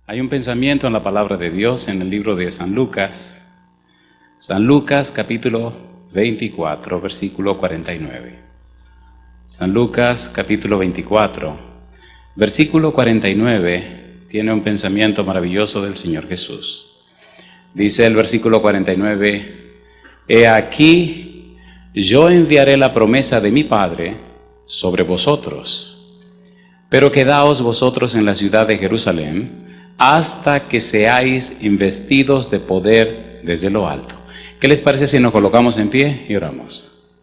Hay un pensamiento en la palabra de Dios en el libro de San Lucas. San Lucas capítulo 24, versículo 49. San Lucas capítulo 24, versículo 49, tiene un pensamiento maravilloso del Señor Jesús. Dice el versículo 49, He aquí, yo enviaré la promesa de mi Padre sobre vosotros, pero quedaos vosotros en la ciudad de Jerusalén hasta que seáis investidos de poder desde lo alto. ¿Qué les parece si nos colocamos en pie y oramos?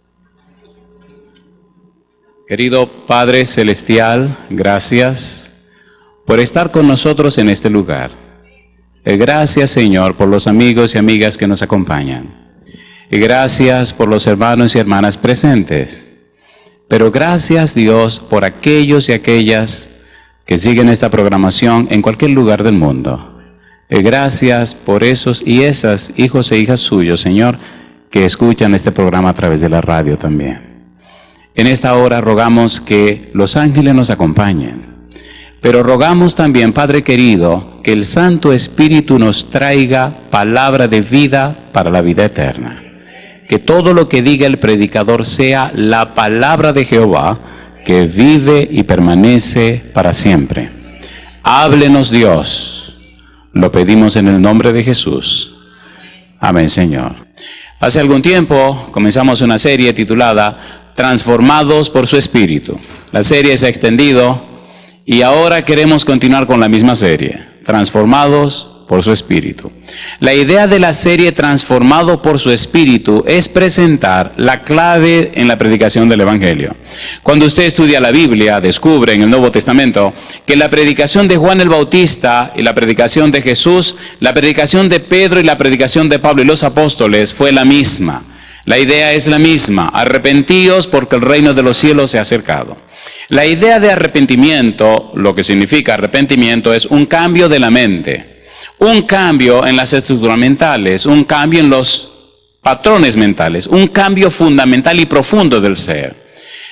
Querido Padre Celestial, gracias por estar con nosotros en este lugar. Gracias, Señor, por los amigos y amigas que nos acompañan. Y gracias por los hermanos y hermanas presentes. Pero gracias, Dios, por aquellos y aquellas que siguen esta programación en cualquier lugar del mundo. Gracias por esos y esas hijos e hijas suyos, Señor, que escuchan este programa a través de la radio también. En esta hora rogamos que los ángeles nos acompañen, pero rogamos también, Padre querido, que el Santo Espíritu nos traiga palabra de vida para la vida eterna. Que todo lo que diga el predicador sea la palabra de Jehová, que vive y permanece para siempre. Háblenos, Dios. Lo pedimos en el nombre de Jesús. Amén, Señor. Hace algún tiempo comenzamos una serie titulada Transformados por su Espíritu. La serie se ha extendido y ahora queremos continuar con la misma serie, Transformados por su Espíritu. La idea de la serie Transformado por su Espíritu es presentar la clave en la predicación del Evangelio. Cuando usted estudia la Biblia, descubre en el Nuevo Testamento que la predicación de Juan el Bautista y la predicación de Jesús, la predicación de Pedro y la predicación de Pablo y los apóstoles fue la misma. La idea es la misma: arrepentíos porque el reino de los cielos se ha acercado. La idea de arrepentimiento, lo que significa arrepentimiento, es un cambio de la mente. Un cambio en las estructuras mentales, un cambio en los patrones mentales, un cambio fundamental y profundo del ser.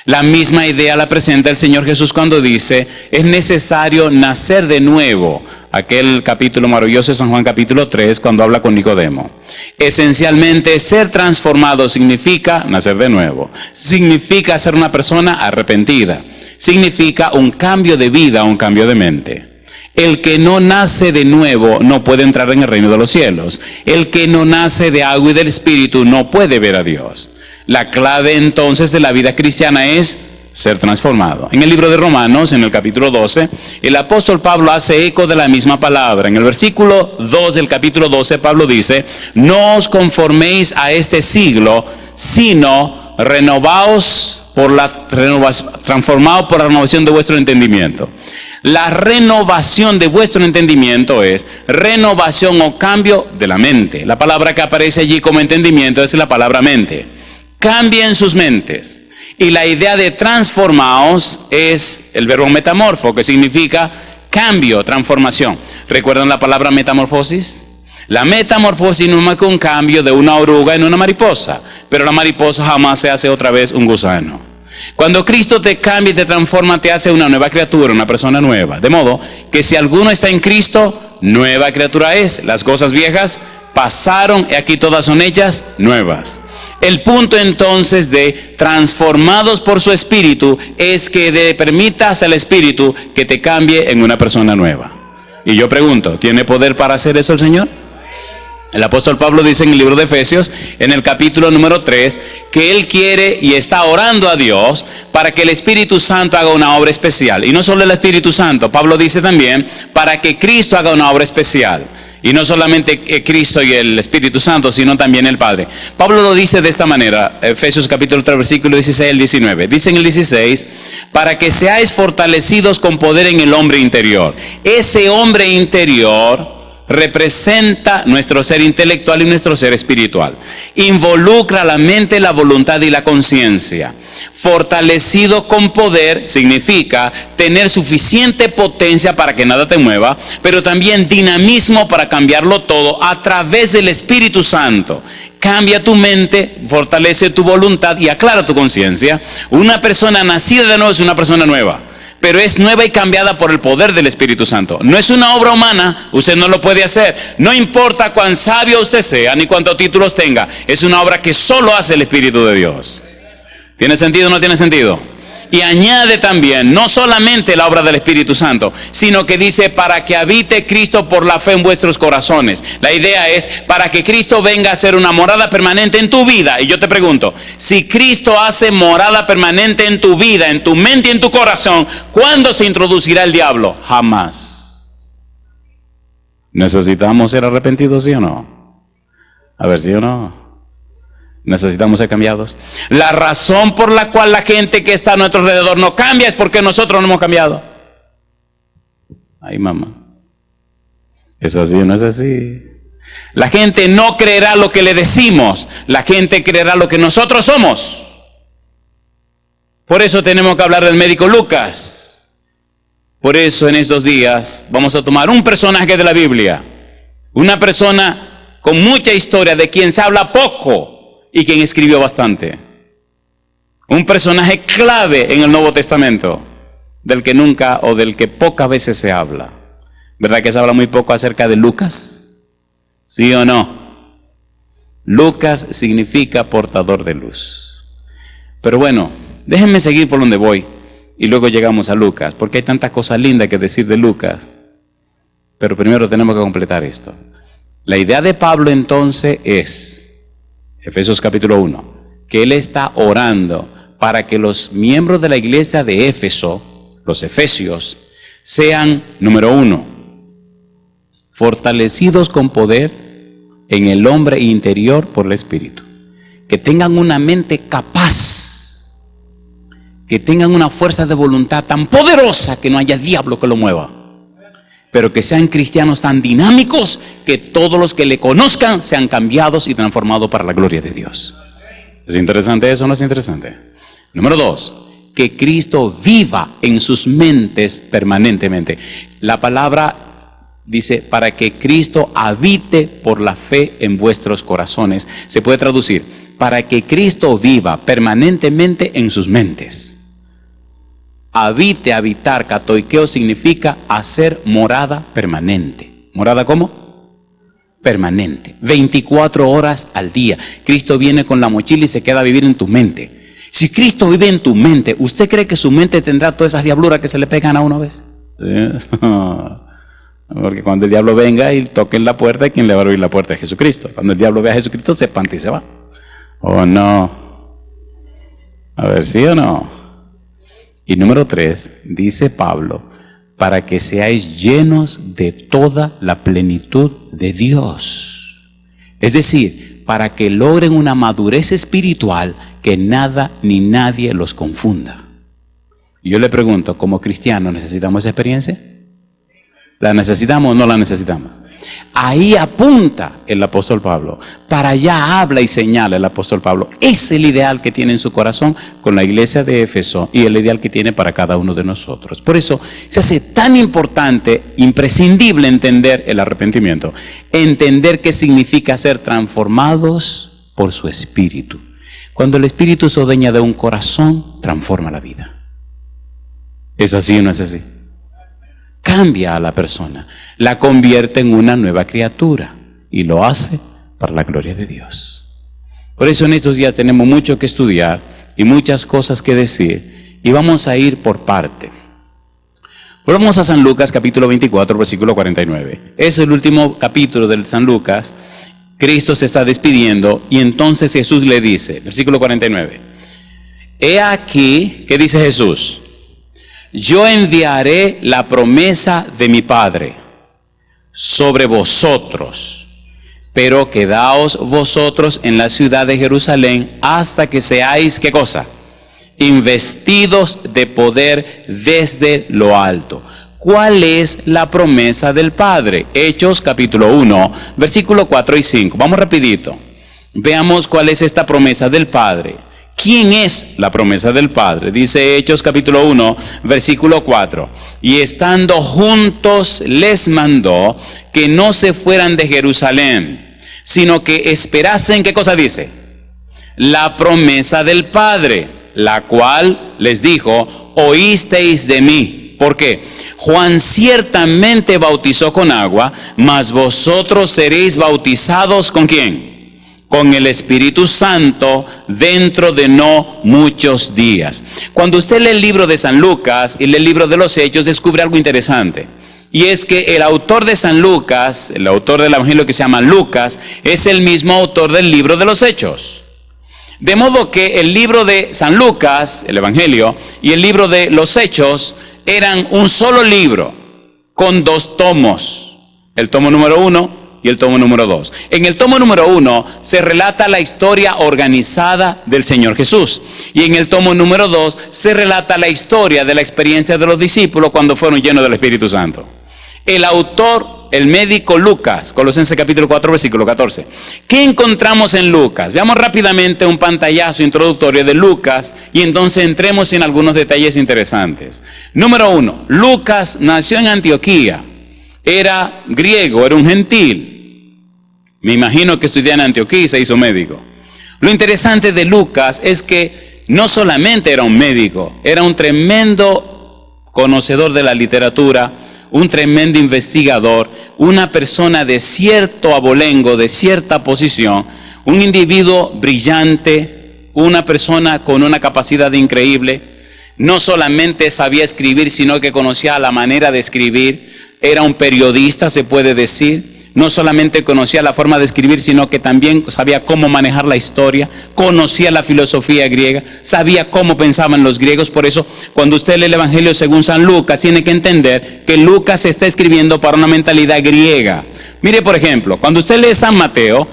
La misma idea la presenta el Señor Jesús cuando dice, es necesario nacer de nuevo. Aquel capítulo maravilloso de San Juan capítulo 3, cuando habla con Nicodemo. Esencialmente, ser transformado significa nacer de nuevo. Significa ser una persona arrepentida. Significa un cambio de vida, un cambio de mente. El que no nace de nuevo no puede entrar en el reino de los cielos. El que no nace de agua y del Espíritu no puede ver a Dios. La clave entonces de la vida cristiana es ser transformado. En el libro de Romanos, en el capítulo 12, el apóstol Pablo hace eco de la misma palabra. En el versículo 2 del capítulo 12, Pablo dice, no os conforméis a este siglo, sino renovaos transformados por la renovación de vuestro entendimiento. La renovación de vuestro entendimiento es renovación o cambio de la mente. La palabra que aparece allí como entendimiento es la palabra mente. Cambien sus mentes. Y la idea de transformaos es el verbo metamorfo, que significa cambio, transformación. ¿Recuerdan la palabra metamorfosis? La metamorfosis no es más que un cambio de una oruga en una mariposa, pero la mariposa jamás se hace otra vez un gusano. Cuando Cristo te cambia y te transforma, te hace una nueva criatura, una persona nueva. De modo que si alguno está en Cristo, nueva criatura es. Las cosas viejas pasaron y aquí todas son hechas nuevas. El punto entonces de transformados por su Espíritu es que le permitas al Espíritu que te cambie en una persona nueva. Y yo pregunto, ¿tiene poder para hacer eso el Señor? El apóstol Pablo dice en el libro de Efesios, en el capítulo número 3, que él quiere y está orando a Dios para que el Espíritu Santo haga una obra especial. Y no solo el Espíritu Santo, Pablo dice también, para que Cristo haga una obra especial. Y no solamente Cristo y el Espíritu Santo, sino también el Padre. Pablo lo dice de esta manera, Efesios capítulo 3, versículo 16 al 19. Dice en el 16, para que seáis fortalecidos con poder en el hombre interior. Ese hombre interior representa nuestro ser intelectual y nuestro ser espiritual. Involucra la mente, la voluntad y la conciencia. Fortalecido con poder significa tener suficiente potencia para que nada te mueva, pero también dinamismo para cambiarlo todo a través del Espíritu Santo. Cambia tu mente, fortalece tu voluntad y aclara tu conciencia. Una persona nacida de nuevo es una persona nueva. pero es nueva y cambiada por el poder del Espíritu Santo. No es una obra humana, usted no lo puede hacer. No importa cuán sabio usted sea, ni cuántos títulos tenga, es una obra que solo hace el Espíritu de Dios. ¿Tiene sentido o no tiene sentido? Y añade también, no solamente la obra del Espíritu Santo, sino que dice, para que habite Cristo por la fe en vuestros corazones. La idea es, para que Cristo venga a ser una morada permanente en tu vida. Y yo te pregunto, si Cristo hace morada permanente en tu vida, en tu mente y en tu corazón, ¿cuándo se introducirá el diablo? Jamás. ¿Necesitamos ser arrepentidos, sí o no? A ver, ¿sí o no? Necesitamos ser cambiados. La razón por la cual la gente que está a nuestro alrededor no cambia es porque nosotros no hemos cambiado. Ay, mamá. ¿Es así o no es así? La gente no creerá lo que le decimos. La gente creerá lo que nosotros somos. Por eso tenemos que hablar del médico Lucas. Por eso en estos días vamos a tomar un personaje de la Biblia. Una persona con mucha historia, de quien se habla poco y quien escribió bastante. Un personaje clave en el Nuevo Testamento, del que nunca o del que pocas veces se habla. ¿Verdad que se habla muy poco acerca de Lucas? ¿Sí o no? Lucas significa portador de luz. Pero bueno, déjenme seguir por donde voy y luego llegamos a Lucas, porque hay tantas cosas lindas que decir de Lucas. Pero primero tenemos que completar esto. La idea de Pablo entonces es, Efesios capítulo 1, que él está orando para que los miembros de la iglesia de Éfeso, los efesios, sean, número 1, fortalecidos con poder en el hombre interior por el Espíritu. Que tengan una mente capaz, que tengan una fuerza de voluntad tan poderosa que no haya diablo que lo mueva. Pero que sean cristianos tan dinámicos que todos los que le conozcan sean cambiados y transformados para la gloria de Dios. ¿Es interesante eso o no es interesante? Número 2, que Cristo viva en sus mentes permanentemente. La palabra dice, para que Cristo habite por la fe en vuestros corazones. Se puede traducir, para que Cristo viva permanentemente en sus mentes. Habite, habitar, katoikeo significa hacer morada permanente. ¿Morada cómo? Permanente. 24 horas al día. Cristo viene con la mochila y se queda a vivir en tu mente. Si Cristo vive en tu mente, ¿usted cree que su mente tendrá todas esas diabluras que se le pegan a una vez? Porque cuando el diablo venga y toque en la puerta, ¿quién le va a abrir la puerta? A Jesucristo. Cuando el diablo vea a Jesucristo, se espanta y se va. ¿O no? A ver, ¿sí o no? Y número 3, dice Pablo, para que seáis llenos de toda la plenitud de Dios. Es decir, para que logren una madurez espiritual que nada ni nadie los confunda. Y yo le pregunto, como cristianos, ¿necesitamos esa experiencia? ¿La necesitamos o no la necesitamos? Ahí apunta el apóstol Pablo, para allá habla y señala el apóstol Pablo. Es el ideal que tiene en su corazón con la iglesia de Éfeso y el ideal que tiene para cada uno de nosotros. Por eso se hace tan importante, imprescindible entender el arrepentimiento, entender qué significa ser transformados por su espíritu. Cuando el espíritu se adueña de un corazón, transforma la vida. ¿Es así o no es así? Cambia a la persona, la convierte en una nueva criatura y lo hace para la gloria de Dios. Por eso en estos días tenemos mucho que estudiar y muchas cosas que decir y vamos a ir por parte. Volvamos a San Lucas capítulo 24 versículo 49. Es el último capítulo del San Lucas. Cristo se está despidiendo y entonces Jesús le dice, versículo 49, he aquí, ¿qué dice Jesús? Yo enviaré la promesa de mi Padre sobre vosotros, pero quedaos vosotros en la ciudad de Jerusalén hasta que seáis, ¿qué cosa? Investidos de poder desde lo alto. ¿Cuál es la promesa del Padre? Hechos capítulo 1, versículo 4 y 5. Vamos rapidito. Veamos cuál es esta promesa del Padre. ¿Quién es la promesa del Padre? Dice Hechos capítulo 1, versículo 4. Y estando juntos les mandó que no se fueran de Jerusalén, sino que esperasen, ¿qué cosa dice? La promesa del Padre, la cual les dijo, oísteis de mí. ¿Por qué? Juan ciertamente bautizó con agua, mas vosotros seréis bautizados ¿con quién? Con el Espíritu Santo dentro de no muchos días. Cuando usted lee el libro de San Lucas y lee el libro de los Hechos, descubre algo interesante. Y es que el autor de San Lucas, el autor del evangelio que se llama Lucas, es el mismo autor del libro de los Hechos. De modo que el libro de San Lucas, el evangelio, y el libro de los Hechos eran un solo libro con 2 tomos. El tomo número 1 y el tomo número 2. En el tomo número 1 se relata la historia organizada del Señor Jesús. Y en el tomo número 2 se relata la historia de la experiencia de los discípulos cuando fueron llenos del Espíritu Santo. El autor, el médico Lucas, Colosenses capítulo 4, versículo 14. ¿Qué encontramos en Lucas? Veamos rápidamente un pantallazo introductorio de Lucas y entonces entremos en algunos detalles interesantes. Número 1, Lucas nació en Antioquía. Era griego, era un gentil. Me imagino que estudió en Antioquía y se hizo médico. Lo interesante de Lucas es que no solamente era un médico, era un tremendo conocedor de la literatura, un tremendo investigador, una persona de cierto abolengo, de cierta posición, un individuo brillante, una persona con una capacidad increíble. No solamente sabía escribir, sino que conocía la manera de escribir. Era un periodista, se puede decir. No solamente conocía la forma de escribir, sino que también sabía cómo manejar la historia, conocía la filosofía griega, sabía cómo pensaban los griegos. Por eso, cuando usted lee el Evangelio según San Lucas, tiene que entender que Lucas está escribiendo para una mentalidad griega. Mire, por ejemplo, cuando usted lee San Mateo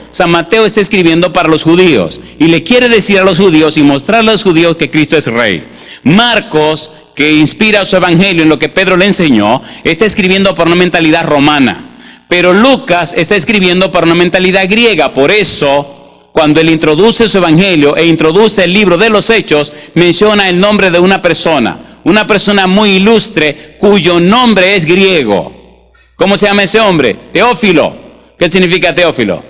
está escribiendo para los judíos y le quiere decir a los judíos y mostrarle a los judíos que Cristo es rey. Marcos, que inspira su Evangelio en lo que Pedro le enseñó, está escribiendo para una mentalidad romana. Pero Lucas está escribiendo para una mentalidad griega. Por eso, cuando él introduce su evangelio e introduce el libro de los Hechos, menciona el nombre de una persona muy ilustre, cuyo nombre es griego. ¿Cómo se llama ese hombre? Teófilo. ¿Qué significa Teófilo?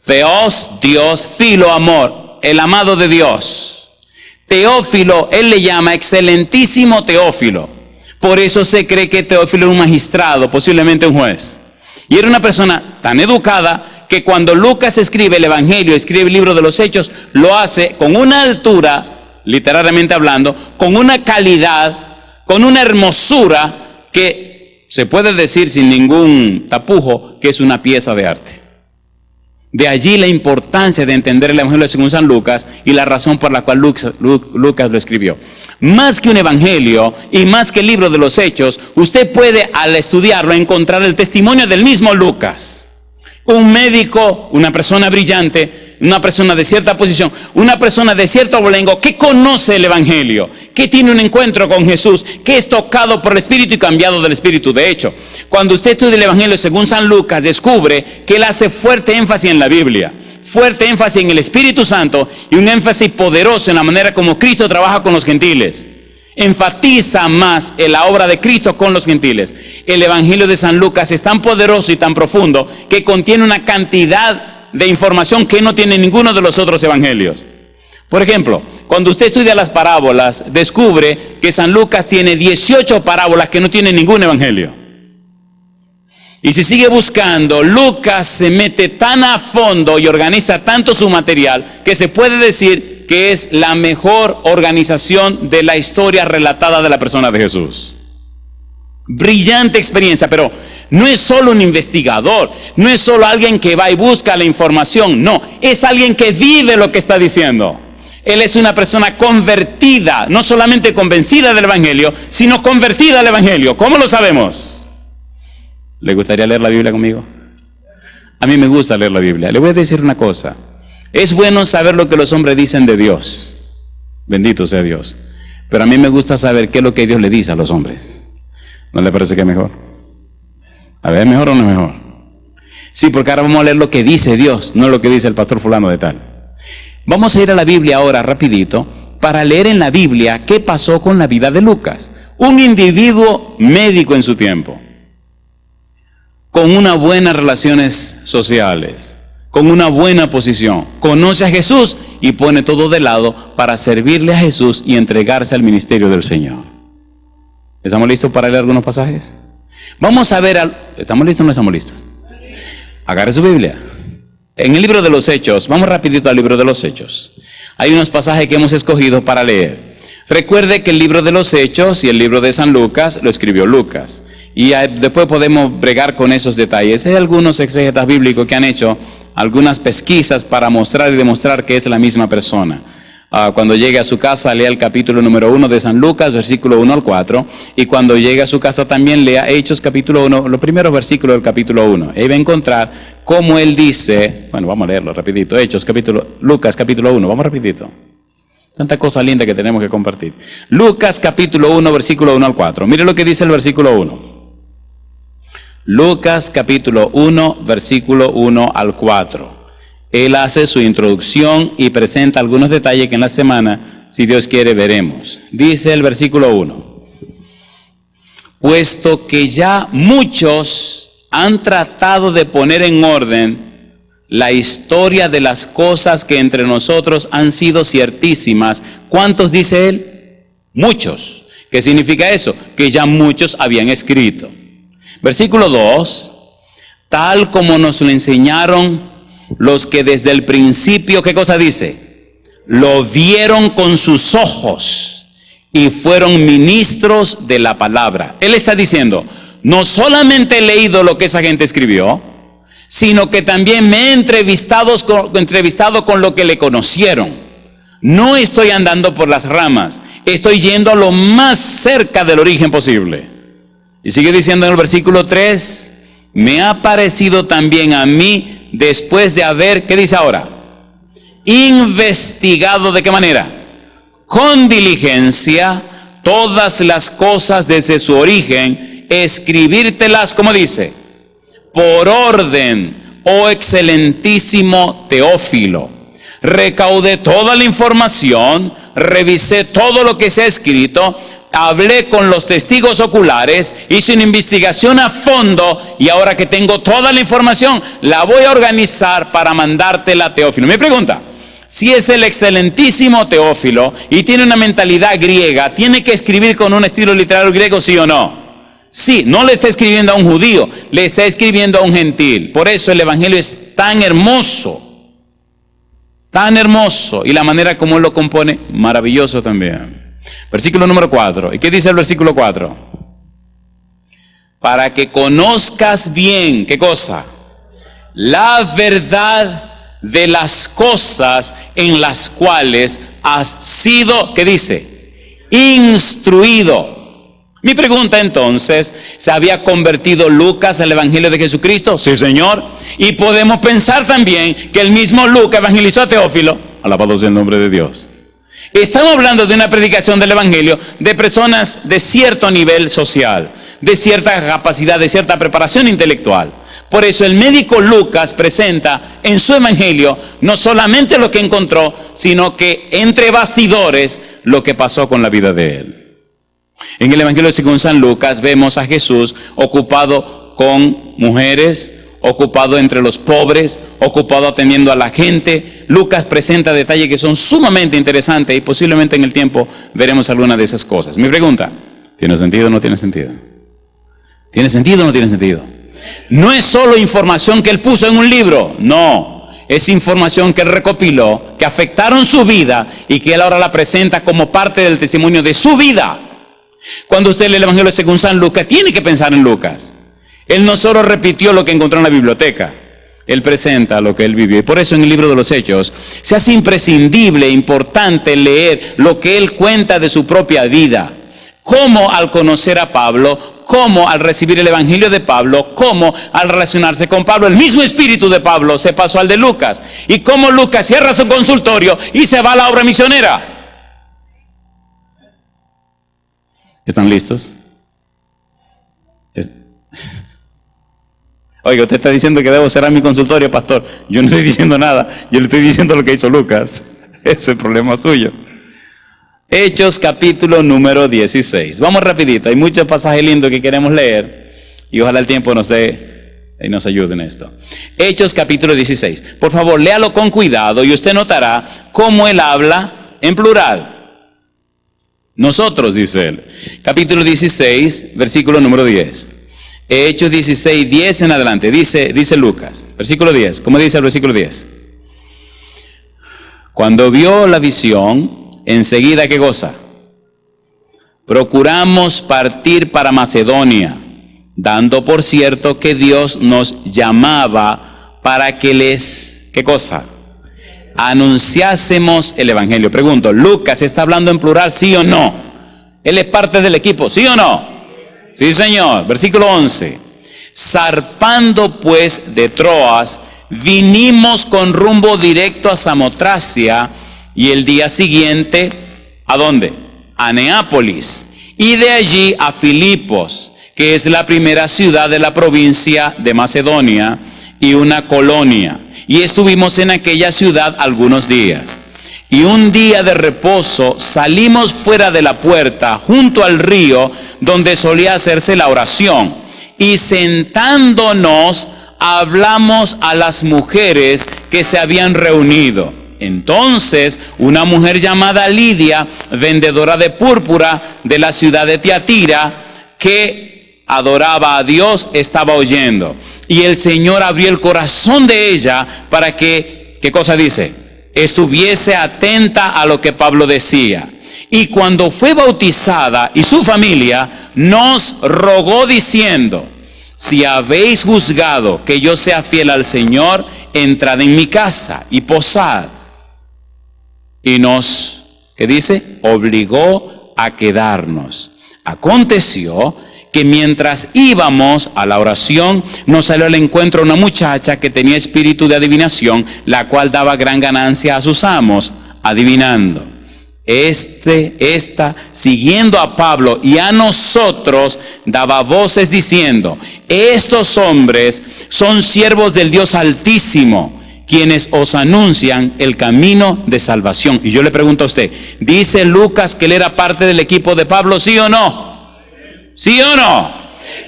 Theos, Dios, filo, amor, el amado de Dios. Teófilo, él le llama excelentísimo Teófilo. Por eso se cree que Teófilo era un magistrado, posiblemente un juez. Y era una persona tan educada que cuando Lucas escribe el Evangelio, escribe el libro de los Hechos, lo hace con una altura, literalmente hablando, con una calidad, con una hermosura que se puede decir sin ningún tapujo que es una pieza de arte. De allí la importancia de entender el Evangelio según San Lucas y la razón por la cual Lucas lo escribió. Más que un evangelio y más que el libro de los Hechos, usted puede al estudiarlo encontrar el testimonio del mismo Lucas. Un médico, una persona brillante, una persona de cierta posición, una persona de cierto abolengo que conoce el evangelio, que tiene un encuentro con Jesús, que es tocado por el Espíritu y cambiado del Espíritu. De hecho, cuando usted estudia el evangelio según San Lucas, descubre que él hace fuerte énfasis en la Biblia, fuerte énfasis en el Espíritu Santo y un énfasis poderoso en la manera como Cristo trabaja con los gentiles. Enfatiza más en la obra de Cristo con los gentiles. El Evangelio de San Lucas es tan poderoso y tan profundo que contiene una cantidad de información que no tiene ninguno de los otros evangelios. Por ejemplo, cuando usted estudia las parábolas, descubre que San Lucas tiene 18 parábolas que no tiene ningún evangelio. Y si sigue buscando, Lucas se mete tan a fondo y organiza tanto su material que se puede decir que es la mejor organización de la historia relatada de la persona de Jesús. Brillante experiencia, pero no es solo un investigador, no es solo alguien que va y busca la información, no, es alguien que vive lo que está diciendo. Él es una persona convertida, no solamente convencida del Evangelio, sino convertida al Evangelio. ¿Cómo lo sabemos? ¿Le gustaría leer la Biblia conmigo? A mí me gusta leer la Biblia. Le voy a decir una cosa. Es bueno saber lo que los hombres dicen de Dios. Bendito sea Dios. Pero a mí me gusta saber qué es lo que Dios le dice a los hombres. ¿No le parece que es mejor? A ver, ¿es mejor o no es mejor? Sí, porque ahora vamos a leer lo que dice Dios, no lo que dice el pastor fulano de tal. Vamos a ir a la Biblia ahora rapidito para leer en la Biblia qué pasó con la vida de Lucas. Un individuo médico en su tiempo, con unas buenas relaciones sociales, con una buena posición, conoce a Jesús y pone todo de lado para servirle a Jesús y entregarse al ministerio del Señor. ¿Estamos listos para leer algunos pasajes? Vamos a ver, ¿estamos listos o no estamos listos? Agarre su Biblia. En el libro de los Hechos, vamos rapidito al libro de los Hechos. Hay unos pasajes que hemos escogido para leer. Recuerde que el libro de los Hechos y el libro de San Lucas lo escribió Lucas. Y después podemos bregar con esos detalles. Hay algunos exégetas bíblicos que han hecho algunas pesquisas para mostrar y demostrar que es la misma persona. Cuando llegue a su casa, lea el capítulo número 1 de San Lucas, versículo 1 al 4. Y cuando llegue a su casa también lea Hechos capítulo 1, los primeros versículos del capítulo 1. Ahí va a encontrar cómo él dice, bueno, vamos a leerlo rapidito. Lucas capítulo 1, vamos rapidito. Tanta cosa linda que tenemos que compartir. Lucas capítulo 1, versículo 1 al 4. Mire lo que dice el versículo 1. Lucas capítulo 1, versículo 1 al 4. Él hace su introducción y presenta algunos detalles que en la semana, si Dios quiere, veremos. Dice el versículo 1. Puesto que ya muchos han tratado de poner en orden la historia de las cosas que entre nosotros han sido ciertísimas. ¿Cuántos dice él? Muchos. ¿Qué significa eso? Que ya muchos habían escrito. Versículo 2. Tal como nos lo enseñaron los que desde el principio, ¿qué cosa dice? Lo vieron con sus ojos y fueron ministros de la palabra. Él está diciendo, no solamente he leído lo que esa gente escribió, sino que también me he entrevistado con lo que le conocieron. No estoy andando por las ramas, estoy yendo a lo más cerca del origen posible. Y sigue diciendo en el versículo 3, me ha parecido también a mí, después de haber, ¿qué dice ahora? Investigado, ¿de qué manera? Con diligencia, todas las cosas desde su origen, escribírtelas, ¿cómo dice? Por orden, oh excelentísimo Teófilo. Recaudé toda la información, revisé todo lo que se ha escrito, hablé con los testigos oculares, hice una investigación a fondo y ahora que tengo toda la información, la voy a organizar para mandártela, Teófilo. Me pregunta, si es el excelentísimo Teófilo y tiene una mentalidad griega, ¿tiene que escribir con un estilo literario griego, sí o no? Sí, no le está escribiendo a un judío, le está escribiendo a un gentil. Por eso el evangelio es tan hermoso, y la manera como él lo compone, maravilloso también. Versículo número 4. ¿Y qué dice el versículo 4? Para que conozcas bien, ¿qué cosa? La verdad de las cosas en las cuales has sido, ¿qué dice? Instruido. Mi pregunta entonces, ¿se había convertido Lucas al evangelio de Jesucristo? Sí, Señor. Y podemos pensar también que el mismo Lucas evangelizó a Teófilo. Alabado sea el nombre de Dios. Estamos hablando de una predicación del evangelio de personas de cierto nivel social, de cierta capacidad, de cierta preparación intelectual. Por eso el médico Lucas presenta en su evangelio no solamente lo que encontró, sino que entre bastidores lo que pasó con la vida de él. En el evangelio según San Lucas vemos a Jesús ocupado con mujeres, ocupado entre los pobres, ocupado atendiendo a la gente. Lucas presenta detalles que son sumamente interesantes y posiblemente en el tiempo veremos alguna de esas cosas. Mi pregunta, ¿tiene sentido o no tiene sentido? ¿Tiene sentido o no tiene sentido? No es solo información que él puso en un libro, no. Es información que él recopiló, que afectaron su vida y que él ahora la presenta como parte del testimonio de su vida. Cuando usted lee el evangelio según San Lucas, tiene que pensar en Lucas. Él no solo repitió lo que encontró en la biblioteca, él presenta lo que él vivió. Y por eso en el libro de los Hechos se hace imprescindible, importante leer lo que él cuenta de su propia vida. Cómo al conocer a Pablo, cómo al recibir el evangelio de Pablo, cómo al relacionarse con Pablo, el mismo espíritu de Pablo se pasó al de Lucas. Y cómo Lucas cierra su consultorio y se va a la obra misionera. ¿Están listos? Oiga, usted está diciendo que debo cerrar mi consultorio, pastor. Yo no estoy diciendo nada. Yo le estoy diciendo lo que hizo Lucas. Ese es el problema suyo. Hechos capítulo número 16. Vamos rapidito. Hay muchos pasajes lindos que queremos leer. Y ojalá el tiempo nos dé y nos ayude en esto. Hechos capítulo 16. Por favor, léalo con cuidado y usted notará cómo él habla en plural. Nosotros, dice él. Capítulo 16, versículo número 10. Hechos 16, 10 en adelante. Dice Lucas, versículo 10. ¿Cómo dice el versículo 10? Cuando vio la visión, enseguida, ¿qué cosa? Procuramos partir para Macedonia, dando por cierto que Dios nos llamaba para que les, ¿qué cosa? Anunciásemos el evangelio. Pregunto, ¿Lucas está hablando en plural, sí o no? ¿Él es parte del equipo, sí o no? Sí, señor. Versículo 11. Zarpando pues de Troas, vinimos con rumbo directo a Samotracia, y el día siguiente, ¿a dónde? A Neápolis, y de allí a Filipos, que es la primera ciudad de la provincia de Macedonia y una colonia. Y estuvimos en aquella ciudad algunos días. Y un día de reposo salimos fuera de la puerta, junto al río, donde solía hacerse la oración. Y sentándonos, hablamos a las mujeres que se habían reunido. Entonces, una mujer llamada Lidia, vendedora de púrpura de la ciudad de Tiatira, que adoraba a Dios, estaba oyendo. Y el Señor abrió el corazón de ella para que, ¿qué cosa dice? Estuviese atenta a lo que Pablo decía. Y cuando fue bautizada y su familia, nos rogó diciendo: si habéis juzgado que yo sea fiel al Señor, entrad en mi casa y posad. Y nos, ¿qué dice? Obligó a quedarnos. Aconteció que mientras íbamos a la oración, nos salió al encuentro una muchacha que tenía espíritu de adivinación, la cual daba gran ganancia a sus amos, adivinando. Esta, siguiendo a Pablo y a nosotros, daba voces diciendo: estos hombres son siervos del Dios Altísimo, quienes os anuncian el camino de salvación. Y yo le pregunto a usted, ¿dice Lucas que él era parte del equipo de Pablo, sí o no? ¿Sí o no?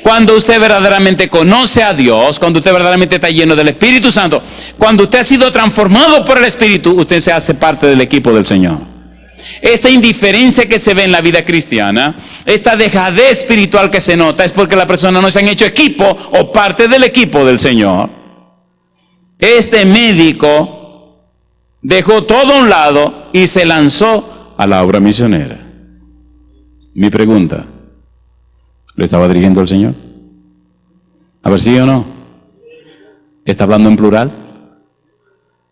Cuando usted verdaderamente conoce a Dios, cuando usted verdaderamente está lleno del Espíritu Santo, cuando usted ha sido transformado por el Espíritu, usted se hace parte del equipo del Señor. Esta indiferencia que se ve en la vida cristiana, esta dejadez espiritual que se nota, es porque las personas no se han hecho equipo o parte del equipo del Señor. Este médico dejó todo a un lado y se lanzó a la obra misionera. Mi pregunta, ¿le estaba dirigiendo al Señor? A ver, ¿sí o no? ¿Está hablando en plural?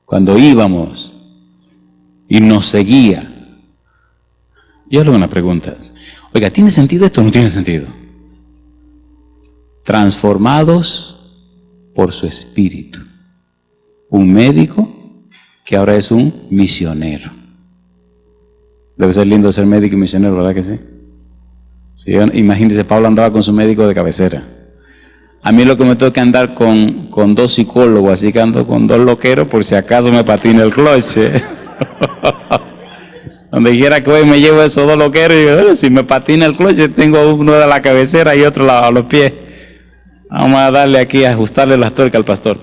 Cuando íbamos y nos seguía. Yo le hago una pregunta. Oiga, ¿tiene sentido esto o no tiene sentido? Transformados por su espíritu. Un médico que ahora es un misionero. Debe ser lindo ser médico y misionero, ¿verdad que sí? Sí, imagínense, Pablo andaba con su médico de cabecera. A mí lo que me toca andar con dos psicólogos, así que ando con dos loqueros por si acaso me patina el cloche. Donde quiera que voy me llevo esos dos loqueros y digo, si me patina el cloche tengo uno de la cabecera y otro a los pies. Vamos a darle aquí, a ajustarle las tuercas al pastor.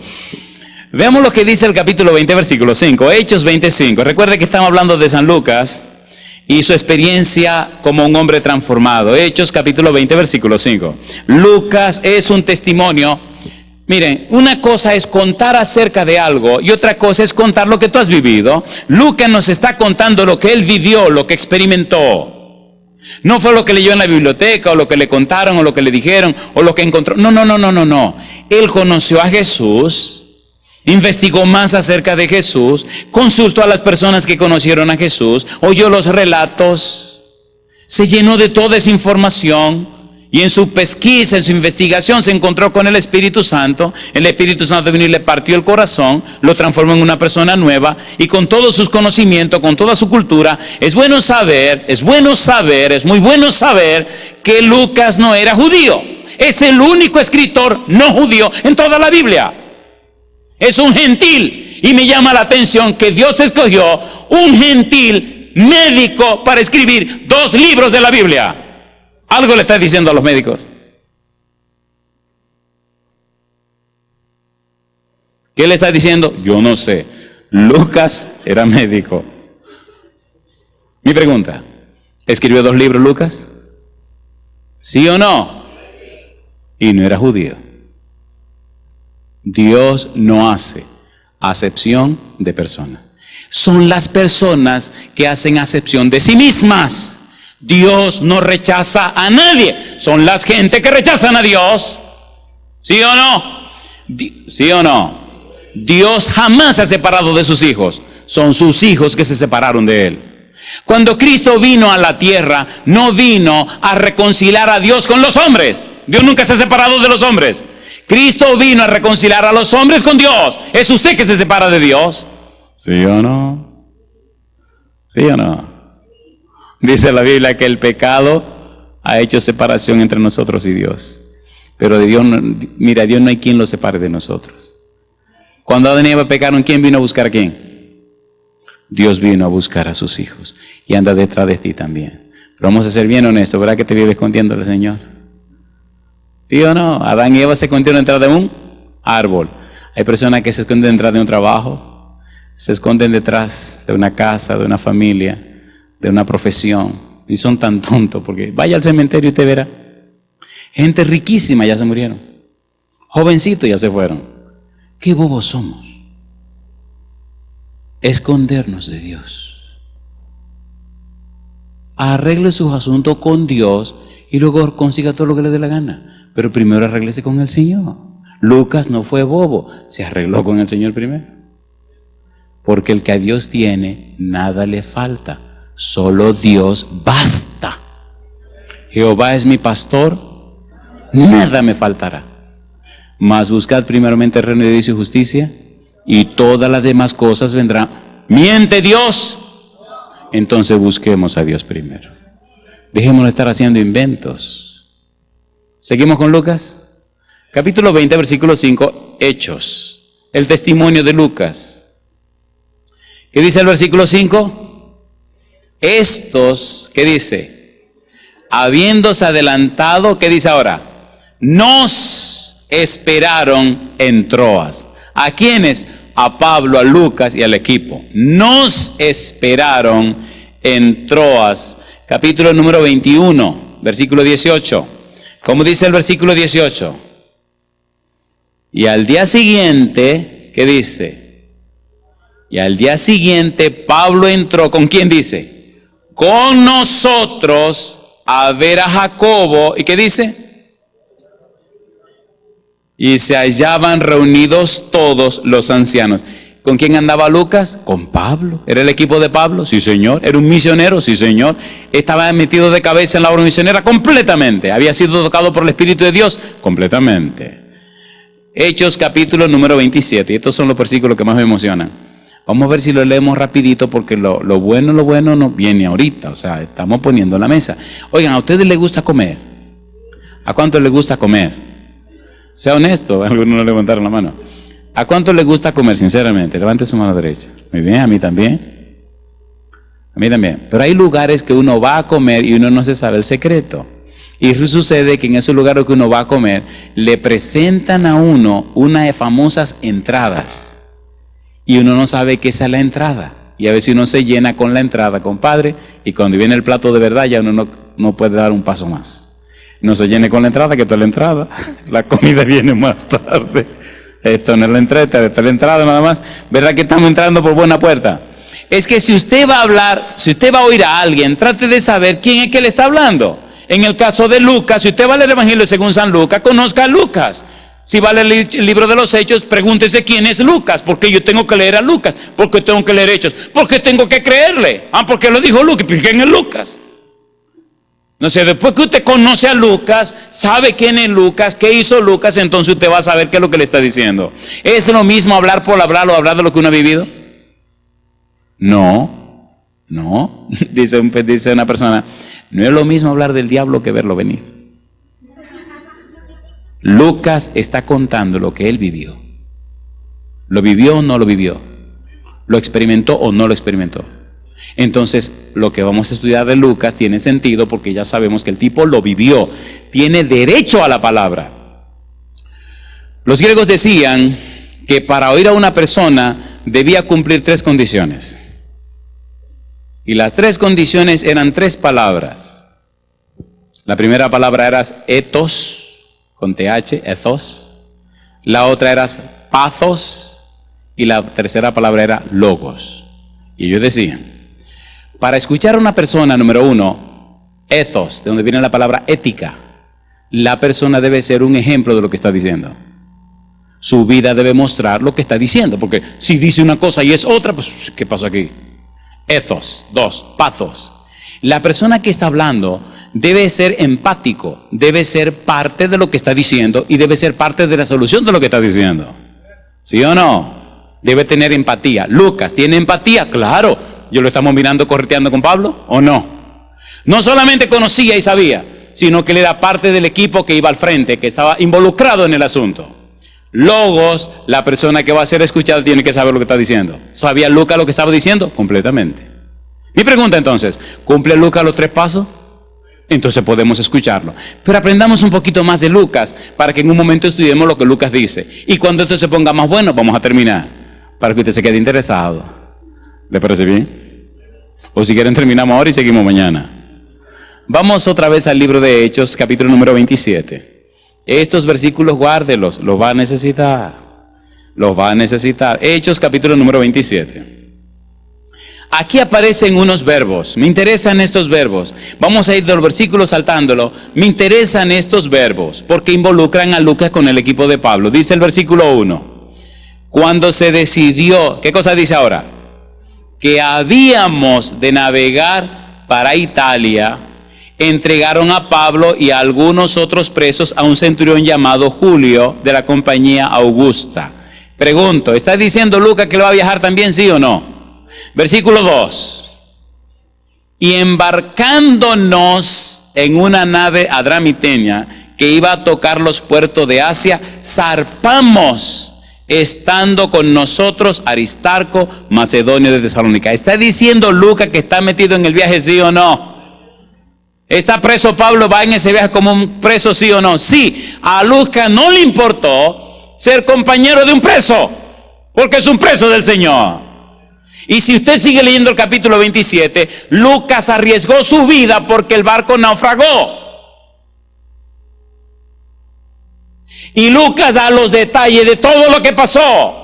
Veamos lo que dice el capítulo 20, versículo 5, Hechos 25. Recuerde que estamos hablando de San Lucas y su experiencia como un hombre transformado. Hechos capítulo 20, versículo 5. Lucas es un testimonio. Miren, una cosa es contar acerca de algo y otra cosa es contar lo que tú has vivido. Lucas nos está contando lo que él vivió, lo que experimentó. No fue lo que leyó en la biblioteca o lo que le contaron o lo que le dijeron o lo que encontró. No. Él conoció a Jesús. Investigó más acerca de Jesús, consultó a las personas que conocieron a Jesús, oyó los relatos, se llenó de toda esa información y en su pesquisa, en su investigación se encontró con el Espíritu Santo. El Espíritu Santo vino y le partió el corazón, lo transformó en una persona nueva y con todos sus conocimientos, con toda su cultura. Es muy bueno saber que Lucas no era judío. Es el único escritor no judío en toda la Biblia. Es un gentil y me llama la atención que Dios escogió un gentil médico para escribir 2 libros de la Biblia. Algo le está diciendo a los médicos. ¿Qué le está diciendo? Yo no sé. Lucas era médico. Mi pregunta, ¿Escribió 2 libros Lucas? ¿Sí o no? Y no era judío. Dios no hace acepción de personas. Son las personas que hacen acepción de sí mismas. Dios no rechaza a nadie. Son las gente que rechazan a Dios. ¿Sí o no? ¿Sí o no? Dios jamás se ha separado de sus hijos. Son sus hijos que se separaron de Él. Cuando Cristo vino a la tierra, no vino a reconciliar a Dios con los hombres. Dios nunca se ha separado de los hombres. Cristo vino a reconciliar a los hombres con Dios. ¿Es usted que se separa de Dios? ¿Sí o no? ¿Sí o no? Dice la Biblia que el pecado ha hecho separación entre nosotros y Dios. Pero de Dios, mira, Dios no hay quien lo separe de nosotros. Cuando Adán y Eva pecaron, ¿quién vino a buscar a quién? Dios vino a buscar a sus hijos y anda detrás de ti también. Pero vamos a ser bien honestos, ¿verdad que te vive escondiendo el Señor? ¿Sí o no? Adán y Eva se escondieron detrás de un árbol. Hay personas que se esconden detrás de un trabajo, se esconden detrás de una casa, de una familia, de una profesión, y son tan tontos porque vaya al cementerio y usted verá. Gente riquísima ya se murieron, jovencitos ya se fueron. Qué bobos somos. Escondernos de Dios. Arregle sus asuntos con Dios y luego consiga todo lo que le dé la gana. Pero primero arréglese con el Señor. Lucas no fue bobo, se arregló con el Señor primero. Porque el que a Dios tiene, nada le falta. Solo Dios basta. Jehová es mi pastor, nada me faltará. Mas buscad primeramente el reino de Dios y justicia, y todas las demás cosas vendrán. ¿Miente Dios? Entonces busquemos a Dios primero. Dejémonos de estar haciendo inventos. Seguimos con Lucas. Capítulo 20, versículo 5, Hechos. El testimonio de Lucas. ¿Qué dice el versículo 5? Estos, ¿qué dice? Habiéndose adelantado, ¿qué dice ahora? Nos esperaron en Troas. ¿A quiénes? A Pablo, a Lucas y al equipo. Nos esperaron en Troas. Capítulo número 21, versículo 18. ¿Cómo dice el versículo 18? Y al día siguiente, ¿qué dice? Y al día siguiente Pablo entró, ¿con quién dice? Con nosotros a ver a Jacobo. ¿Y qué dice? Y se hallaban reunidos todos los ancianos. ¿Con quién andaba Lucas? Con Pablo. ¿Era el equipo de Pablo? Sí, señor. ¿Era un misionero? Sí, señor. Estaba metido de cabeza en la obra misionera completamente. Había sido tocado por el Espíritu de Dios completamente. Hechos capítulo número 27. Y estos son los versículos que más me emocionan. Vamos a ver si lo leemos rapidito porque lo bueno no viene ahorita. O sea, estamos poniendo en la mesa. Oigan, ¿a ustedes les gusta comer? ¿A cuánto les gusta comer? Sea honesto, algunos no levantaron la mano. ¿A cuánto les gusta comer, sinceramente? Levante su mano derecha. Muy bien, a mí también. A mí también. Pero hay lugares que uno va a comer y uno no se sabe el secreto. Y sucede que en esos lugares que uno va a comer, le presentan a uno unas famosas entradas. Y uno no sabe que esa es la entrada. Y a veces uno se llena con la entrada, compadre, y cuando viene el plato de verdad ya uno no puede dar un paso más. No se llene con la entrada, que esto es la entrada. La comida viene más tarde. Esto no es la entrada, esto es la entrada nada más. ¿Verdad que estamos entrando por buena puerta? Es que si usted va a hablar, si usted va a oír a alguien, trate de saber quién es que le está hablando. En el caso de Lucas, si usted va a leer el Evangelio según San Lucas, conozca a Lucas. Si va a leer el libro de los Hechos, pregúntese quién es Lucas. ¿Por qué yo tengo que leer a Lucas? ¿Por qué tengo que leer Hechos? ¿Por qué tengo que creerle? Porque lo dijo Lucas. ¿Pero quién es Lucas? No sé, después que usted conoce a Lucas, sabe quién es Lucas, qué hizo Lucas, entonces usted va a saber qué es lo que le está diciendo. ¿Es lo mismo hablar por hablar o hablar de lo que uno ha vivido? No. Dice una persona, no es lo mismo hablar del diablo que verlo venir. Lucas está contando lo que él vivió. ¿Lo vivió o no lo vivió? ¿Lo experimentó o no lo experimentó? Entonces, lo que vamos a estudiar de Lucas tiene sentido porque ya sabemos que el tipo lo vivió. Tiene derecho a la palabra. Los griegos decían que para oír a una persona debía cumplir 3 condiciones. Y las tres condiciones eran tres palabras. La primera palabra era ethos, con TH, ethos. La otra era pathos. Y la tercera palabra era logos. Y ellos decían, para escuchar a una persona, número uno, ethos, de donde viene la palabra ética, la persona debe ser un ejemplo de lo que está diciendo. Su vida debe mostrar lo que está diciendo, porque si dice una cosa y es otra, pues ¿qué pasó aquí? Ethos, dos, pathos. La persona que está hablando debe ser empático, debe ser parte de lo que está diciendo y debe ser parte de la solución de lo que está diciendo. ¿Sí o no? Debe tener empatía. Lucas, ¿tiene empatía? Claro. ¿Yo lo estamos mirando correteando con Pablo o no? No solamente conocía y sabía, sino que él era parte del equipo que iba al frente, que estaba involucrado en el asunto. Logos, la persona que va a ser escuchada tiene que saber lo que está diciendo. ¿Sabía Lucas lo que estaba diciendo? Completamente. Mi pregunta entonces, ¿cumple Lucas los tres pasos? Entonces podemos escucharlo. Pero aprendamos un poquito más de Lucas para que en un momento estudiemos lo que Lucas dice. Y cuando esto se ponga más bueno, vamos a terminar. Para que usted se quede interesado. ¿Le parece bien? O si quieren terminamos ahora y seguimos mañana. Vamos otra vez al libro de Hechos, capítulo número 27. Estos versículos guárdelos, los va a necesitar. Los va a necesitar. Hechos, capítulo número 27. Aquí aparecen unos verbos. Me interesan estos verbos. Vamos a ir de los versículos saltándolo. Me interesan estos verbos porque involucran a Lucas con el equipo de Pablo. Dice el versículo 1. Cuando se decidió, ¿qué cosa dice ahora? Que habíamos de navegar para Italia, entregaron a Pablo y a algunos otros presos a un centurión llamado Julio de la compañía Augusta. Pregunto, ¿está diciendo Lucas que lo va a viajar también, sí o no? Versículo 2. Y embarcándonos en una nave adramiteña que iba a tocar los puertos de Asia, zarpamos, estando con nosotros Aristarco, macedonio de Tesalónica. ¿Está diciendo Lucas que está metido en el viaje, sí o no? ¿Está preso Pablo? ¿Va en ese viaje como un preso, sí o no? Sí, a Lucas no le importó ser compañero de un preso, porque es un preso del Señor. Y si usted sigue leyendo el capítulo 27, Lucas arriesgó su vida porque el barco naufragó. Y Lucas da los detalles de todo lo que pasó.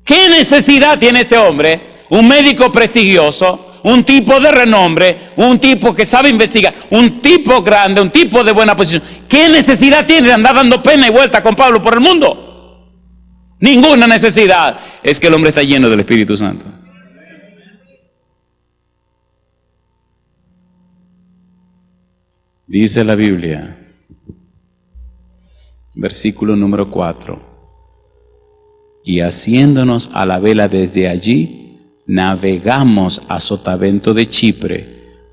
¿Qué necesidad tiene este hombre? Un médico prestigioso, un tipo de renombre, un tipo que sabe investigar, un tipo grande, un tipo de buena posición. ¿Qué necesidad tiene de andar dando pena y vuelta con Pablo por el mundo? Ninguna necesidad. Es que el hombre está lleno del Espíritu Santo. Dice la Biblia, versículo número 4. Y haciéndonos a la vela desde allí, navegamos a sotavento de Chipre,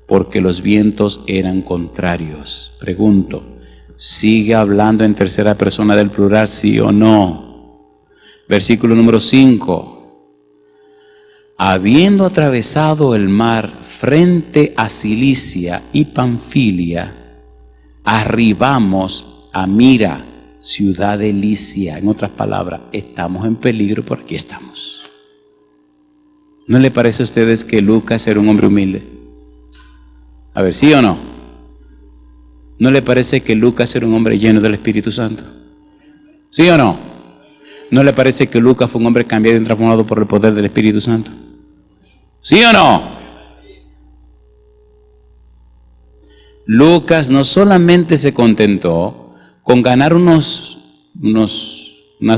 porque los vientos eran contrarios. Pregunto, ¿sigue hablando en tercera persona del plural, sí o no? Versículo número 5. Habiendo atravesado el mar frente a Cilicia y Panfilia, arribamos a Mira, ciudad de Licia. En otras palabras, estamos en peligro, pero aquí estamos. ¿No le parece a ustedes que Lucas era un hombre humilde? A ver, ¿sí o no? ¿No le parece que Lucas era un hombre lleno del Espíritu Santo? ¿Sí o no? ¿No le parece que Lucas fue un hombre cambiado y transformado por el poder del Espíritu Santo? ¿Sí o no? Lucas no solamente se contentó con ganar unas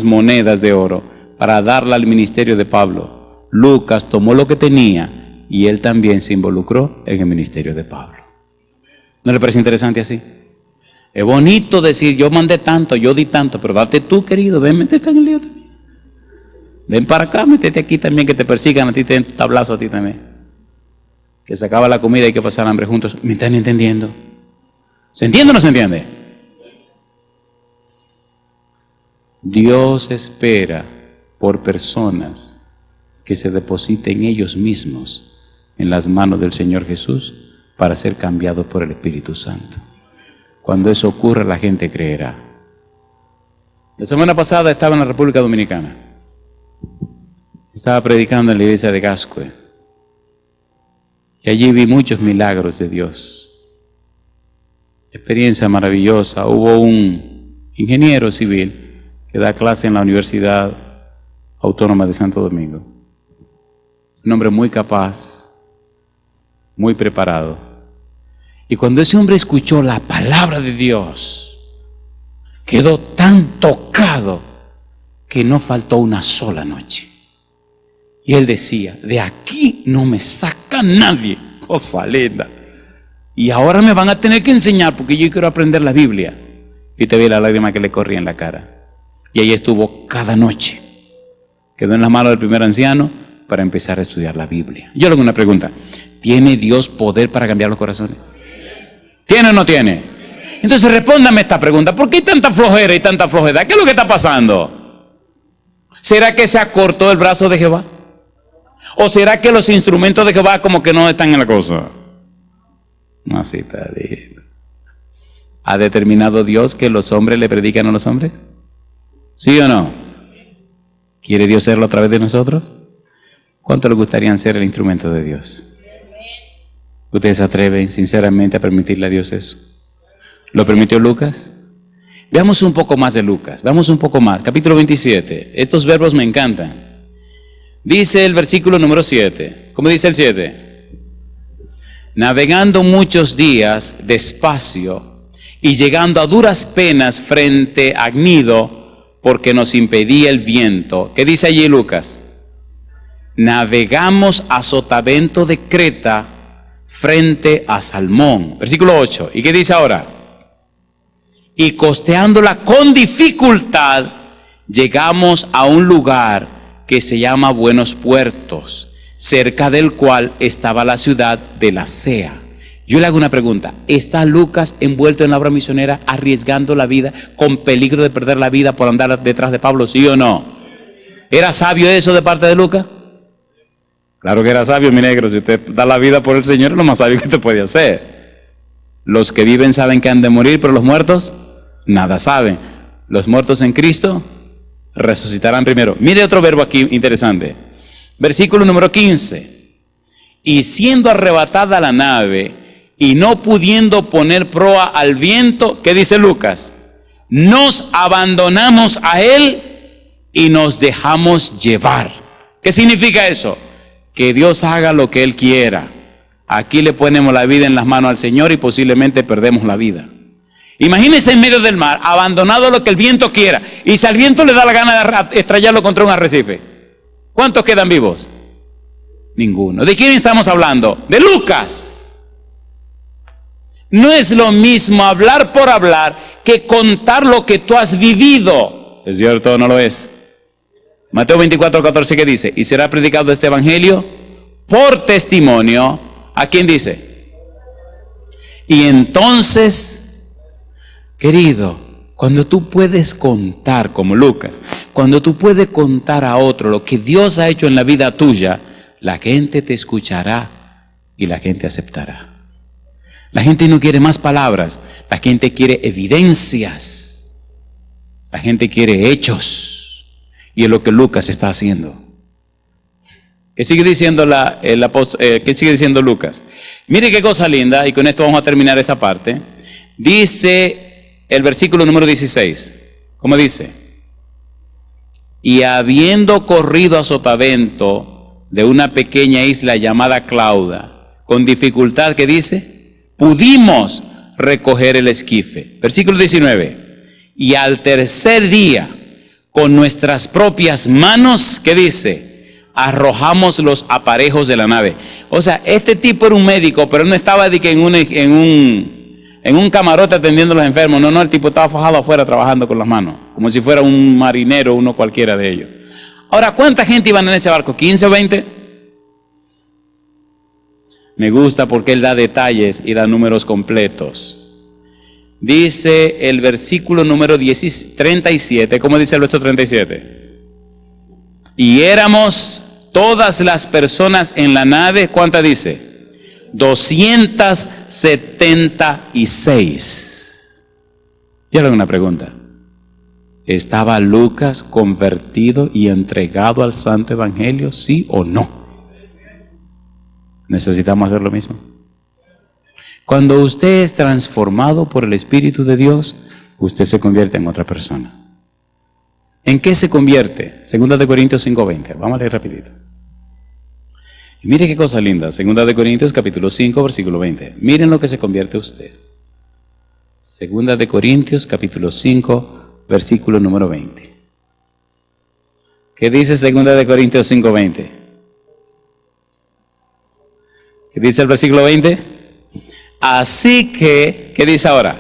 monedas de oro para darle al ministerio de Pablo. Lucas tomó lo que tenía y él también se involucró en el ministerio de Pablo. ¿No le parece interesante así? Es bonito decir, yo mandé tanto, yo di tanto, pero date tú, querido, ven, métete en el lío también. Ven para acá, métete aquí también, que te persigan a ti, te den tablazo a ti también. Que se acaba la comida y hay que pasar hambre juntos. ¿Me están entendiendo? ¿Se entiende o no se entiende? Dios espera por personas que se depositen ellos mismos en las manos del Señor Jesús para ser cambiados por el Espíritu Santo. Cuando eso ocurra, la gente creerá. La semana pasada estaba en la República Dominicana. Estaba predicando en la iglesia de Gascue. Y allí vi muchos milagros de Dios. Experiencia maravillosa. Hubo un ingeniero civil que da clase en la Universidad Autónoma de Santo Domingo. Un hombre muy capaz, muy preparado. Y cuando ese hombre escuchó la palabra de Dios, quedó tan tocado que no faltó una sola noche. Y él decía, de aquí no me saca nadie. Cosa linda. Y ahora me van a tener que enseñar porque yo quiero aprender la Biblia. Y te vi la lágrima que le corría en la cara. Y ahí estuvo cada noche. Quedó en las manos del primer anciano para empezar a estudiar la Biblia. Yo le hago una pregunta. ¿Tiene Dios poder para cambiar los corazones? ¿Tiene o no tiene? Entonces respóndame esta pregunta. ¿Por qué hay tanta flojera y tanta flojedad? ¿Qué es lo que está pasando? ¿Será que se acortó el brazo de Jehová? ¿O será que los instrumentos de Jehová como que no están en la cosa? No, así está bien. ¿Ha determinado Dios que los hombres le predican a los hombres? ¿Sí o no? ¿Quiere Dios serlo a través de nosotros? ¿Cuánto le gustaría ser el instrumento de Dios? ¿Ustedes se atreven sinceramente a permitirle a Dios eso? ¿Lo permitió Lucas? Veamos un poco más de Lucas. Veamos un poco más. Capítulo 27. Estos verbos me encantan. Dice el versículo número 7. ¿Cómo dice el 7? Navegando muchos días despacio y llegando a duras penas frente a Gnido, porque nos impedía el viento. ¿Qué dice allí Lucas? Navegamos a sotavento de Creta frente a Salmón. Versículo 8. ¿Y qué dice ahora? Y costeándola con dificultad, llegamos a un lugar que se llama Buenos Puertos, cerca del cual estaba la ciudad de Lasea. Yo le hago una pregunta. ¿Está Lucas envuelto en la obra misionera, arriesgando la vida, con peligro de perder la vida por andar detrás de Pablo, sí o no? ¿Era sabio eso de parte de Lucas? Claro que era sabio, mi negro. Si usted da la vida por el Señor, es lo más sabio que usted puede hacer. Los que viven saben que han de morir, pero los muertos nada saben. Los muertos en Cristo resucitarán primero. Mire otro verbo aquí interesante. Versículo número 15. Y siendo arrebatada la nave y no pudiendo poner proa al viento, ¿qué dice Lucas? Nos abandonamos a él y nos dejamos llevar. ¿Qué significa eso? Que Dios haga lo que él quiera. Aquí le ponemos la vida en las manos al Señor y posiblemente perdemos la vida. Imagínense en medio del mar, abandonado lo que el viento quiera. Y si al viento le da la gana de estrellarlo contra un arrecife, ¿cuántos quedan vivos? Ninguno. ¿De quién estamos hablando? De Lucas. No es lo mismo hablar por hablar que contar lo que tú has vivido. ¿Es cierto o no lo es? Mateo 24:14, ¿qué dice? Y será predicado este evangelio por testimonio. ¿A quién dice? Y entonces, querido, cuando tú puedes contar como Lucas, cuando tú puedes contar a otro lo que Dios ha hecho en la vida tuya, la gente te escuchará y la gente aceptará. La gente no quiere más palabras, la gente quiere evidencias, la gente quiere hechos, y es lo que Lucas está haciendo. ¿Qué sigue diciendo qué sigue diciendo Lucas? Mire qué cosa linda, y con esto vamos a terminar esta parte. Dice el versículo número 16. ¿Cómo dice? Y habiendo corrido a sotavento de una pequeña isla llamada Clauda, con dificultad, ¿qué dice? Pudimos recoger el esquife. Versículo 19. Y al tercer día, con nuestras propias manos, ¿qué dice? Arrojamos los aparejos de la nave. O sea, este tipo era un médico, pero él no estaba en un camarote atendiendo a los enfermos. No, el tipo estaba fajado afuera trabajando con las manos, como si fuera un marinero, uno cualquiera de ellos. Ahora, ¿cuánta gente iban en ese barco? ¿15 o 20? Me gusta porque él da detalles y da números completos. Dice el versículo número 37, ¿cómo dice el verso 37? Y éramos todas las personas en la nave, ¿cuántas dice? 276. Y ahora una pregunta. ¿Estaba Lucas convertido y entregado al Santo Evangelio, sí o no? ¿Necesitamos hacer lo mismo? Cuando usted es transformado por el Espíritu de Dios, usted se convierte en otra persona. ¿En qué se convierte? 2 Corintios 5:20. Vamos a leer rapidito. Y mire qué cosa linda. 2 Corintios capítulo 5, versículo 20. Miren lo que se convierte usted. 2 Corintios capítulo 5, versículo número 20. ¿Qué dice 2 Corintios 5:20? ¿Qué dice el versículo 20? Así que, ¿qué dice ahora?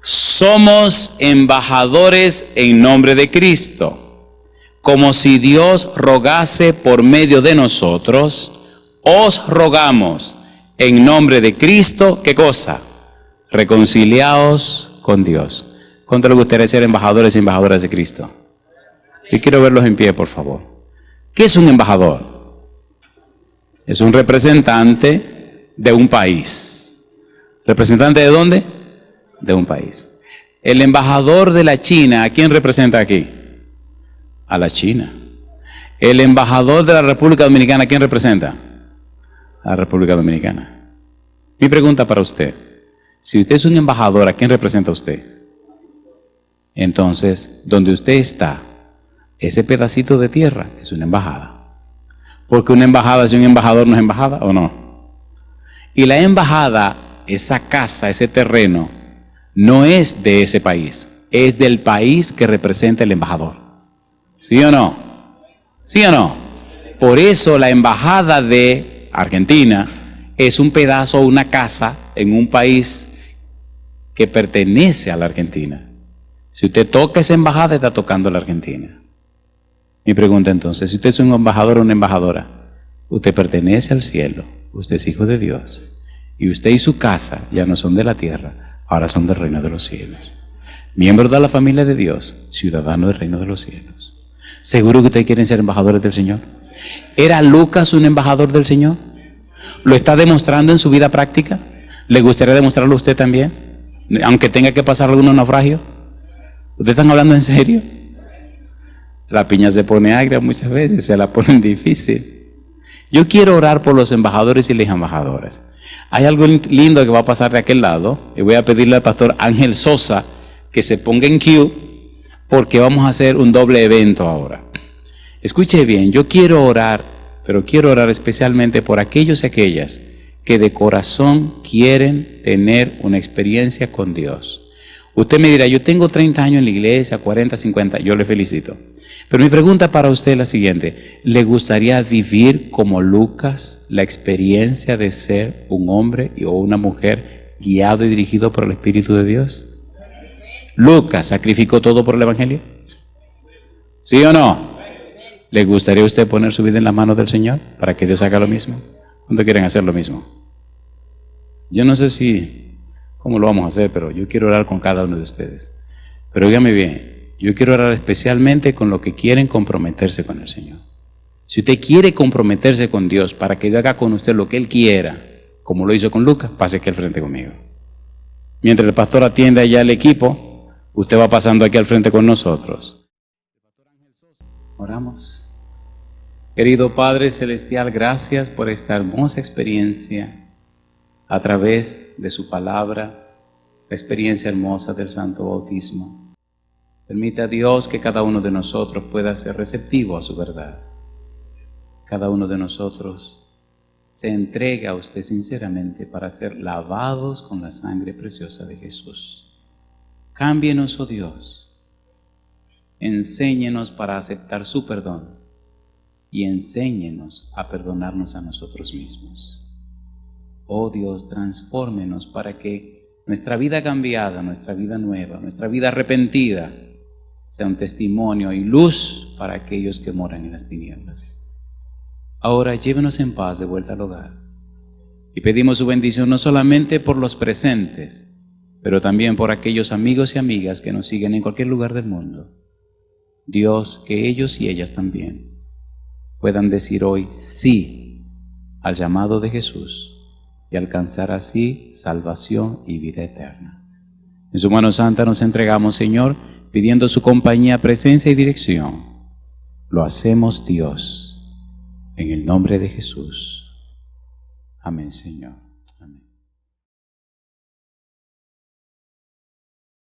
Somos embajadores en nombre de Cristo, como si Dios rogase por medio de nosotros. Os rogamos en nombre de Cristo, ¿qué cosa? Reconciliaos con Dios. ¿Cuánto le gustaría ser embajadores y embajadoras de Cristo? Yo quiero verlos en pie, por favor. ¿Qué es un embajador? Es un representante de un país. ¿Representante de dónde? De un país. El embajador de la China, ¿a quién representa aquí? A la China. El embajador de la República Dominicana, ¿a quién representa? A la República Dominicana. Mi pregunta para usted, si usted es un embajador, ¿a quién representa usted? Entonces, donde usted está, ese pedacito de tierra es una embajada. Porque una embajada, si un embajador no es embajada, ¿o no? Y la embajada, esa casa, ese terreno, no es de ese país, es del país que representa el embajador. ¿Sí o no? ¿Sí o no? Por eso la embajada de Argentina es un pedazo o una casa en un país que pertenece a la Argentina. Si usted toca esa embajada, está tocando a la Argentina. Mi pregunta entonces, si usted es un embajador o una embajadora, usted pertenece al cielo, usted es hijo de Dios, y usted y su casa ya no son de la tierra, ahora son del reino de los cielos. Miembros de la familia de Dios, ciudadanos del reino de los cielos. ¿Seguro que ustedes quieren ser embajadores del Señor? ¿Era Lucas un embajador del Señor? ¿Lo está demostrando en su vida práctica? ¿Le gustaría demostrarlo a usted también? Aunque tenga que pasar algunos naufragios. ¿Ustedes están hablando en serio? La piña se pone agria muchas veces, se la ponen difícil. Yo quiero orar por los embajadores y las embajadoras. Hay algo lindo que va a pasar de aquel lado, y voy a pedirle al pastor Ángel Sosa que se ponga en queue, porque vamos a hacer un doble evento ahora. Escuche bien, yo quiero orar, pero quiero orar especialmente por aquellos y aquellas que de corazón quieren tener una experiencia con Dios. Usted me dirá, yo tengo 30 años en la iglesia, 40, 50, yo le felicito. Pero mi pregunta para usted es la siguiente: ¿le gustaría vivir como Lucas la experiencia de ser un hombre o una mujer guiado y dirigido por el Espíritu de Dios? ¿Lucas sacrificó todo por el Evangelio? ¿Sí o no? ¿Le gustaría a usted poner su vida en las manos del Señor para que Dios haga lo mismo? ¿Cuántos quieren hacer lo mismo? Yo no sé cómo lo vamos a hacer, pero yo quiero orar con cada uno de ustedes. Pero óigame bien, yo quiero orar especialmente con los que quieren comprometerse con el Señor. Si usted quiere comprometerse con Dios para que Dios haga con usted lo que Él quiera, como lo hizo con Lucas, pase aquí al frente conmigo. Mientras el pastor atiende allá al equipo, usted va pasando aquí al frente con nosotros. Oramos. Querido Padre Celestial, gracias por esta hermosa experiencia a través de su palabra, la experiencia hermosa del Santo Bautismo. Permita a Dios que cada uno de nosotros pueda ser receptivo a su verdad. Cada uno de nosotros se entrega a usted sinceramente para ser lavados con la sangre preciosa de Jesús. Cámbienos, oh Dios. Enséñenos para aceptar su perdón y enséñenos a perdonarnos a nosotros mismos. Oh Dios, transfórmenos para que nuestra vida cambiada, nuestra vida nueva, nuestra vida arrepentida sea un testimonio y luz para aquellos que moran en las tinieblas. Ahora llévenos en paz de vuelta al hogar y pedimos su bendición no solamente por los presentes, pero también por aquellos amigos y amigas que nos siguen en cualquier lugar del mundo. Dios, que ellos y ellas también puedan decir hoy sí al llamado de Jesús y alcanzar así salvación y vida eterna. En su mano santa nos entregamos, Señor, pidiendo su compañía, presencia y dirección. Lo hacemos, Dios, en el nombre de Jesús. Amén, Señor.